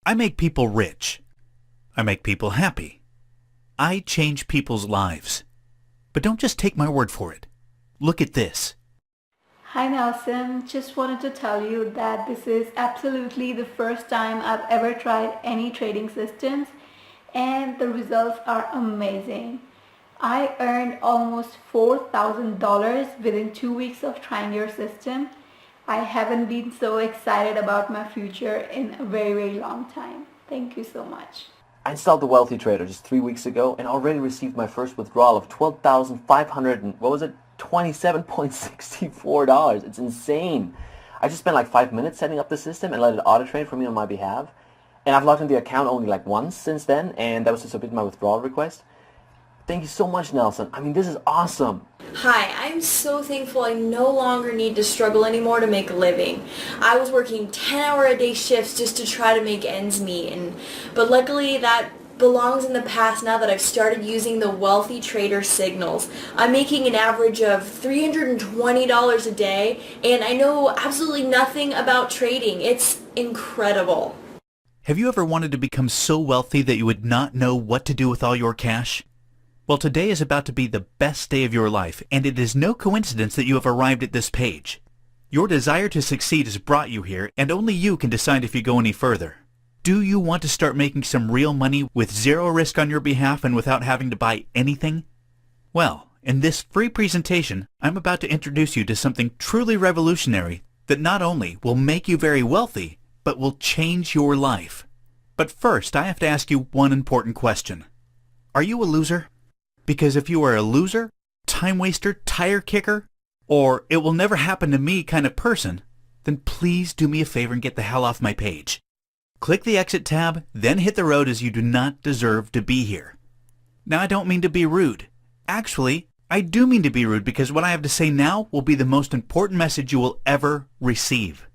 I make people rich. I make people happy. I change people's lives. But don't just take my word for it. Look at this. Hi Nelson, just wanted to tell you that this is absolutely the first time I've ever tried any trading systems and the results are amazing. I earned almost $4,000 within 2 weeks of trying your system. I haven't been so excited about my future in a very, very long time. Thank you so much. I installed the Wealthy Trader just 3 weeks ago and already received my first withdrawal of $12,500 and what was it? $27.64. It's insane. I just spent like 5 minutes setting up the system and let it auto trade for me on my behalf. And I've logged in the account only like once since then, and that was to submit my withdrawal request. Thank you so much, Nelson. I mean, this is awesome. Hi, I'm so thankful I no longer need to struggle anymore to make a living. I was working 10-hour-a-day shifts just to try to make ends meet, but luckily that belongs in the past now that I've started using the Wealthy Trader signals. I'm making an average of $320 a day, and I know absolutely nothing about trading. It's incredible. Have you ever wanted to become so wealthy that you would not know what to do with all your cash? Well, today is about to be the best day of your life, and it is no coincidence that you have arrived at this page. Your desire to succeed has brought you here, and only you can decide if you go any further. Do you want to start making some real money with zero risk on your behalf and without having to buy anything? Well, in this free presentation, I'm about to introduce you to something truly revolutionary that not only will make you very wealthy, but will change your life. But first, I have to ask you one important question. Are you a loser? Because if you are a loser, time waster, tire kicker, or it will never happen to me kind of person, then please do me a favor and get the hell off my page. Click the exit tab, then hit the road, as you do not deserve to be here. Now, I don't mean to be rude. Actually, I do mean to be rude because what I have to say now will be the most important message you will ever receive.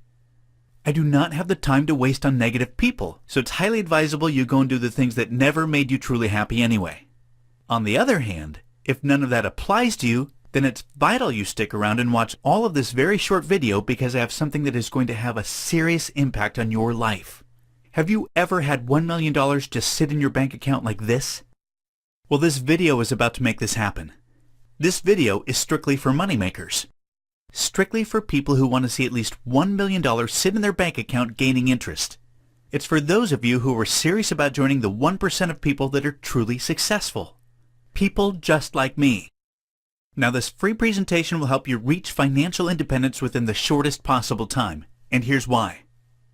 I do not have the time to waste on negative people, so it's highly advisable you go and do the things that never made you truly happy anyway. On the other hand, if none of that applies to you, then it's vital you stick around and watch all of this very short video because I have something that is going to have a serious impact on your life. Have you ever had $1 million just sit in your bank account like this? Well, this video is about to make this happen. This video is strictly for moneymakers. Strictly for people who want to see at least $1 million sit in their bank account gaining interest. It's for those of you who are serious about joining the 1% of people that are truly successful. People just like me. Now, this free presentation will help you reach financial independence within the shortest possible time, and here's why.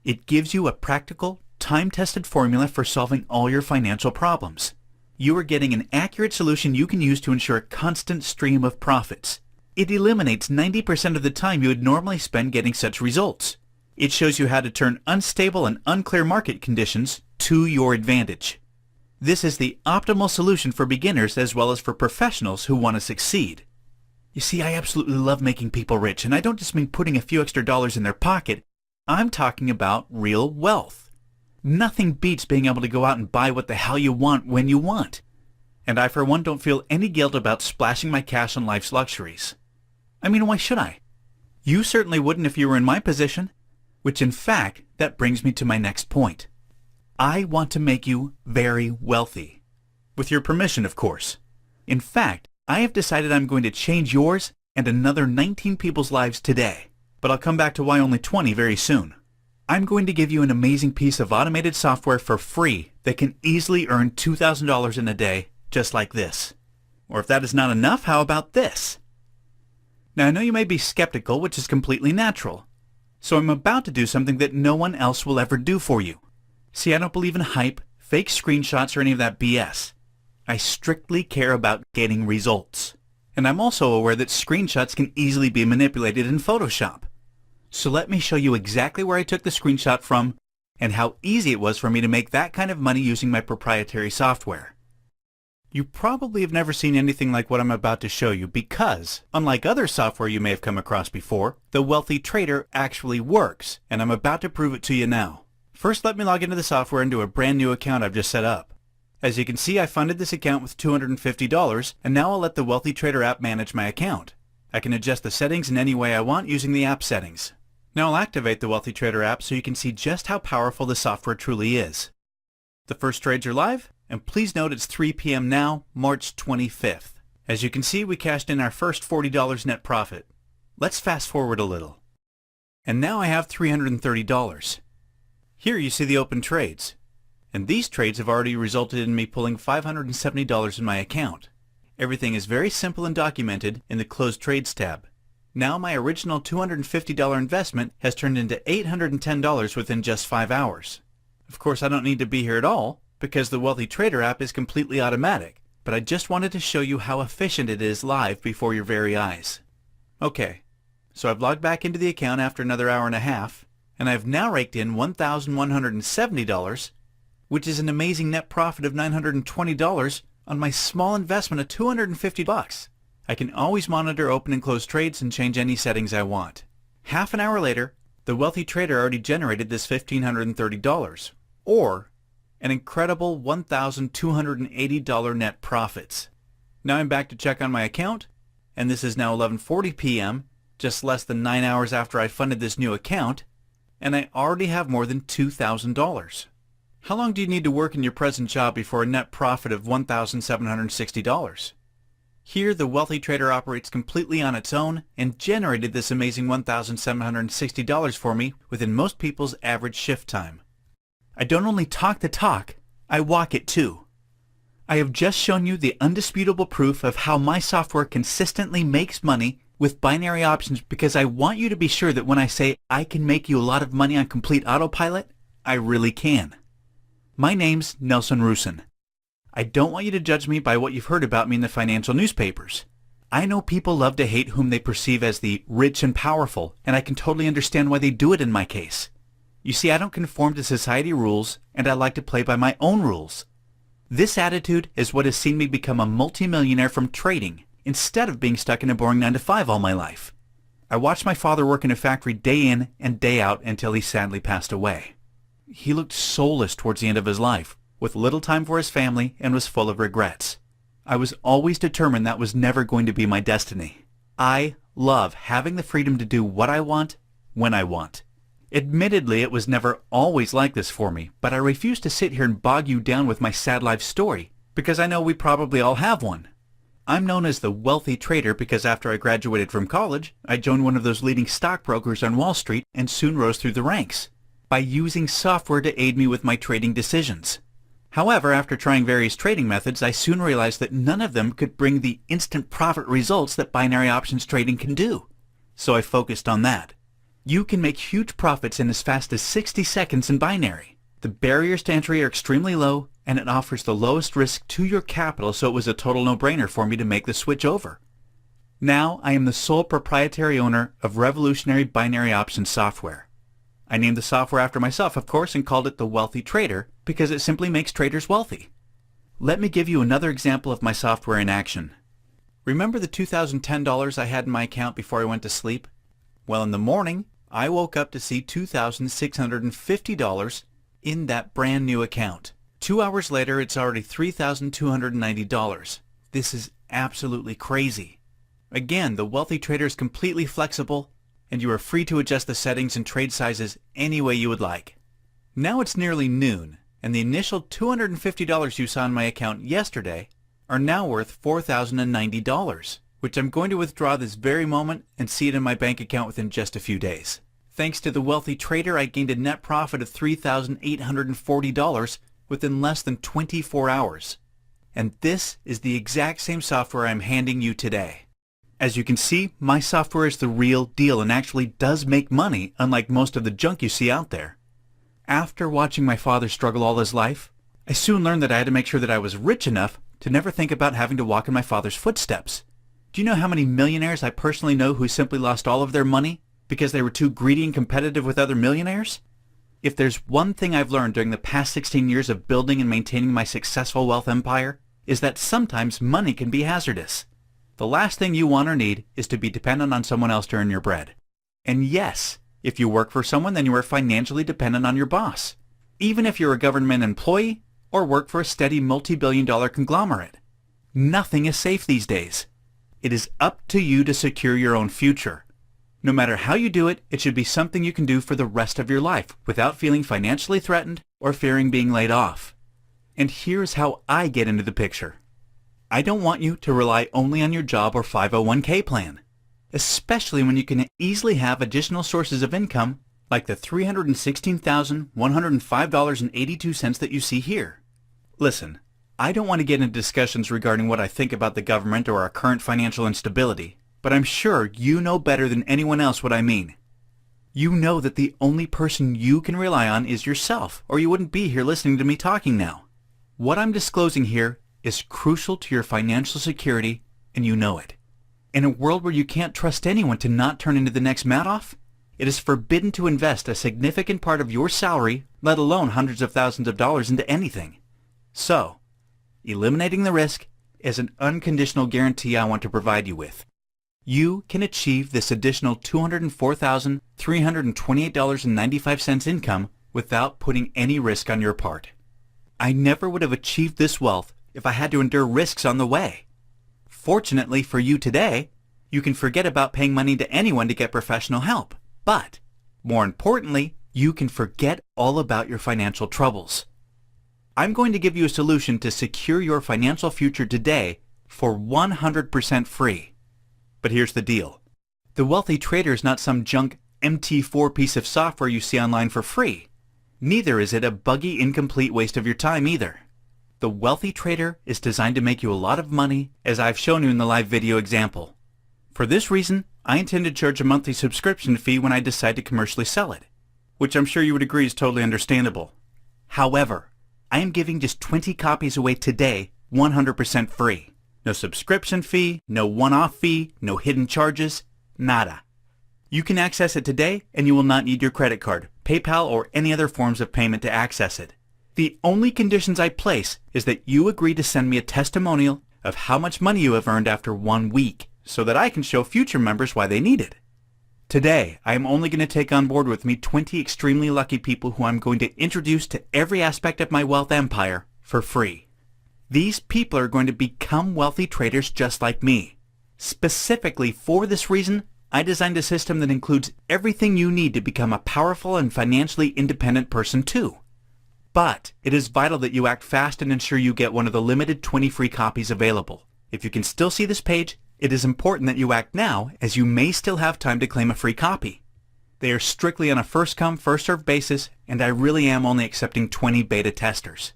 It gives you a practical, time-tested formula for solving all your financial problems. You are getting an accurate solution you can use to ensure a constant stream of profits. It eliminates 90% of the time you would normally spend getting such results. It shows you how to turn unstable and unclear market conditions to your advantage. This is the optimal solution for beginners as well as for professionals who want to succeed. You see, I absolutely love making people rich, and I don't just mean putting a few extra dollars in their pocket. I'm talking about real wealth. Nothing beats being able to go out and buy what the hell you want when you want. And I, for one, don't feel any guilt about splashing my cash on life's luxuries. I mean, why should I? You certainly wouldn't if you were in my position. Which, in fact, that brings me to my next point. I want to make you very wealthy. With your permission, of course. In fact, I have decided I'm going to change yours and another 19 people's lives today. But I'll come back to why only 20 very soon. I'm going to give you an amazing piece of automated software for free that can easily earn $2,000 in a day, just like this. Or if that is not enough, how about this? Now, I know you may be skeptical, which is completely natural. So I'm about to do something that no one else will ever do for you. See, I don't believe in hype, fake screenshots, or any of that BS. I strictly care about getting results. And I'm also aware that screenshots can easily be manipulated in Photoshop. So let me show you exactly where I took the screenshot from and how easy it was for me to make that kind of money using my proprietary software. You probably have never seen anything like what I'm about to show you because, unlike other software you may have come across before, the Wealthy Trader actually works, and I'm about to prove it to you now. First, let me log into the software and do a brand new account I've just set up. As you can see, I funded this account with $250, and now I'll let the Wealthy Trader app manage my account. I can adjust the settings in any way I want using the app settings. Now I'll activate the Wealthy Trader app so you can see just how powerful the software truly is. The first trades are live, and please note it's 3 p.m. now, March 25th. As you can see, we cashed in our first $40 net profit. Let's fast forward a little. And now I have $330. Here you see the open trades. And these trades have already resulted in me pulling $570 in my account. Everything is very simple and documented in the Closed Trades tab. Now my original $250 investment has turned into $810 within just 5 hours. Of course, I don't need to be here at all because the Wealthy Trader app is completely automatic, but I just wanted to show you how efficient it is live before your very eyes. Okay, so I've logged back into the account after another hour and a half, and I've now raked in $1,170, which is an amazing net profit of $920 on my small investment of $250. I can always monitor open and close trades and change any settings I want. Half an hour later, the Wealthy Trader already generated this $1,530, or an incredible $1,280 net profits. Now I'm back to check on my account, and this is now 11:40 p.m., just less than 9 hours after I funded this new account, and I already have more than $2,000. How long do you need to work in your present job before a net profit of $1,760? Here, the Wealthy Trader operates completely on its own and generated this amazing $1,760 for me within most people's average shift time. I don't only talk the talk, I walk it too. I have just shown you the undisputable proof of how my software consistently makes money with binary options because I want you to be sure that when I say I can make you a lot of money on complete autopilot, I really can. My name's Nelson Rusin. I don't want you to judge me by what you've heard about me in the financial newspapers. I know people love to hate whom they perceive as the rich and powerful, and I can totally understand why they do it in my case. You see, I don't conform to society rules, and I like to play by my own rules. This attitude is what has seen me become a multimillionaire from trading, instead of being stuck in a boring 9-to-5 all my life. I watched my father work in a factory day in and day out until he sadly passed away. He looked soulless towards the end of his life, with little time for his family, and was full of regrets. I was always determined that was never going to be my destiny. I love having the freedom to do what I want, when I want. Admittedly, it was never always like this for me, but I refuse to sit here and bog you down with my sad life story, because I know we probably all have one. I'm known as the Wealthy Trader because after I graduated from college, I joined one of those leading stockbrokers on Wall Street and soon rose through the ranks by using software to aid me with my trading decisions. However, after trying various trading methods, I soon realized that none of them could bring the instant profit results that binary options trading can do. So I focused on that. You can make huge profits in as fast as 60 seconds in binary. The barriers to entry are extremely low, and it offers the lowest risk to your capital, so it was a total no-brainer for me to make the switch over. Now, I am the sole proprietary owner of revolutionary binary options software. I named the software after myself, of course, and called it the Wealthy Trader because it simply makes traders wealthy. Let me give you another example of my software in action. Remember the $2,010 I had in my account before I went to sleep? Well, in the morning, I woke up to see $2,650 in that brand new account. 2 hours later, it's already $3,290. This is absolutely crazy. Again, the Wealthy Trader is completely flexible, and you are free to adjust the settings and trade sizes any way you would like. Now it's nearly noon, and the initial $250 you saw in my account yesterday are now worth $4,090, which I'm going to withdraw this very moment and see it in my bank account within just a few days. Thanks to the Wealthy Trader, I gained a net profit of $3,840 within less than 24 hours. And this is the exact same software I'm handing you today. As you can see, my software is the real deal and actually does make money, unlike most of the junk you see out there. After watching my father struggle all his life, I soon learned that I had to make sure that I was rich enough to never think about having to walk in my father's footsteps. Do you know how many millionaires I personally know who simply lost all of their money because they were too greedy and competitive with other millionaires? If there's one thing I've learned during the past 16 years of building and maintaining my successful wealth empire, is that sometimes money can be hazardous. The last thing you want or need is to be dependent on someone else to earn your bread. And yes, if you work for someone, then you are financially dependent on your boss, even if you're a government employee or work for a steady multi-billion-dollar conglomerate. Nothing is safe these days. It is up to you to secure your own future. No matter how you do it, it should be something you can do for the rest of your life without feeling financially threatened or fearing being laid off. And here's how I get into the picture. I don't want you to rely only on your job or 501k plan, especially when you can easily have additional sources of income like the $316,105.82 that you see here. Listen, I don't want to get into discussions regarding what I think about the government or our current financial instability, but I'm sure you know better than anyone else what I mean. You know that the only person you can rely on is yourself, or you wouldn't be here listening to me talking now. What I'm disclosing here is crucial to your financial security, and you know it. In a world where you can't trust anyone to not turn into the next Madoff, it is forbidden to invest a significant part of your salary, let alone hundreds of thousands of dollars, into anything. So, eliminating the risk is an unconditional guarantee I want to provide you with. You can achieve this additional $204,328.95 income without putting any risk on your part. I never would have achieved this wealth if I had to endure risks on the way. Fortunately for you today, you can forget about paying money to anyone to get professional help. But, more importantly, you can forget all about your financial troubles. I'm going to give you a solution to secure your financial future today for 100% free. But here's the deal. The Wealthy Trader is not some junk MT4 piece of software you see online for free. Neither is it a buggy, incomplete waste of your time either. The Wealthy Trader is designed to make you a lot of money, as I've shown you in the live video example. For this reason, I intend to charge a monthly subscription fee when I decide to commercially sell it, which I'm sure you would agree is totally understandable. However, I am giving just 20 copies away today, 100% free. No subscription fee, no one-off fee, no hidden charges, nada. You can access it today, and you will not need your credit card, PayPal, or any other forms of payment to access it. The only conditions I place is that you agree to send me a testimonial of how much money you have earned after 1 week, so that I can show future members why they need it. Today, I am only going to take on board with me 20 extremely lucky people who I'm going to introduce to every aspect of my wealth empire for free. These people are going to become wealthy traders just like me. Specifically for this reason, I designed a system that includes everything you need to become a powerful and financially independent person too. But it is vital that you act fast and ensure you get one of the limited 20 free copies available. If you can still see this page, it is important that you act now, as you may still have time to claim a free copy. They are strictly on a first-come, first-served basis, and I really am only accepting 20 beta testers.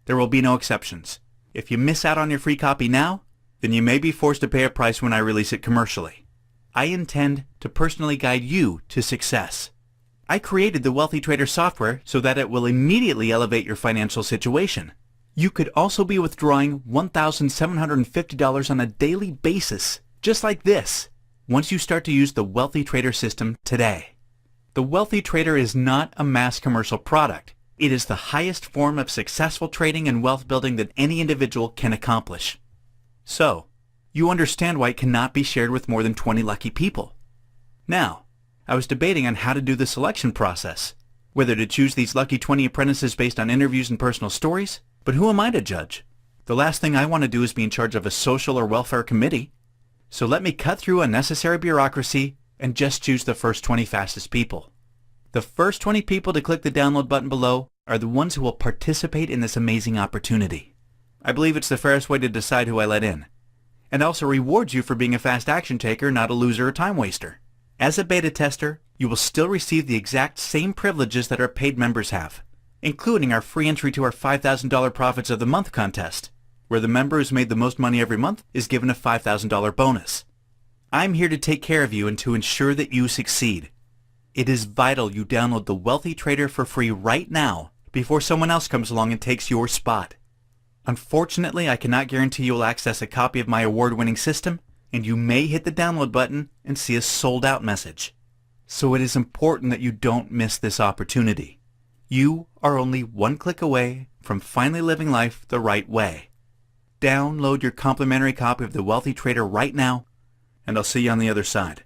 There will be no exceptions. If you miss out on your free copy now, then you may be forced to pay a price when I release it commercially. I intend to personally guide you to success. I created the Wealthy Trader software so that it will immediately elevate your financial situation. You could also be withdrawing $1,750 on a daily basis, just like this, once you start to use the Wealthy Trader system today. The Wealthy Trader is not a mass commercial product. It is the highest form of successful trading and wealth building that any individual can accomplish. So, you understand why it cannot be shared with more than 20 lucky people. Now, I was debating on how to do the selection process, whether to choose these lucky 20 apprentices based on interviews and personal stories, but who am I to judge? The last thing I want to do is be in charge of a social or welfare committee. So let me cut through unnecessary bureaucracy and just choose the first 20 fastest people. The first 20 people to click the download button below are the ones who will participate in this amazing opportunity. I believe it's the fairest way to decide who I let in, and also rewards you for being a fast action taker, not a loser or time waster. As a beta tester, you will still receive the exact same privileges that our paid members have, including our free entry to our $5,000 Profits of the Month contest, where the member who's made the most money every month is given a $5,000 bonus. I'm here to take care of you and to ensure that you succeed. It is vital you download the Wealthy Trader for free right now before someone else comes along and takes your spot. Unfortunately, I cannot guarantee you will access a copy of my award-winning system, and you may hit the download button and see a sold-out message. So it is important that you don't miss this opportunity. You are only one click away from finally living life the right way. Download your complimentary copy of the Wealthy Trader right now, and I'll see you on the other side.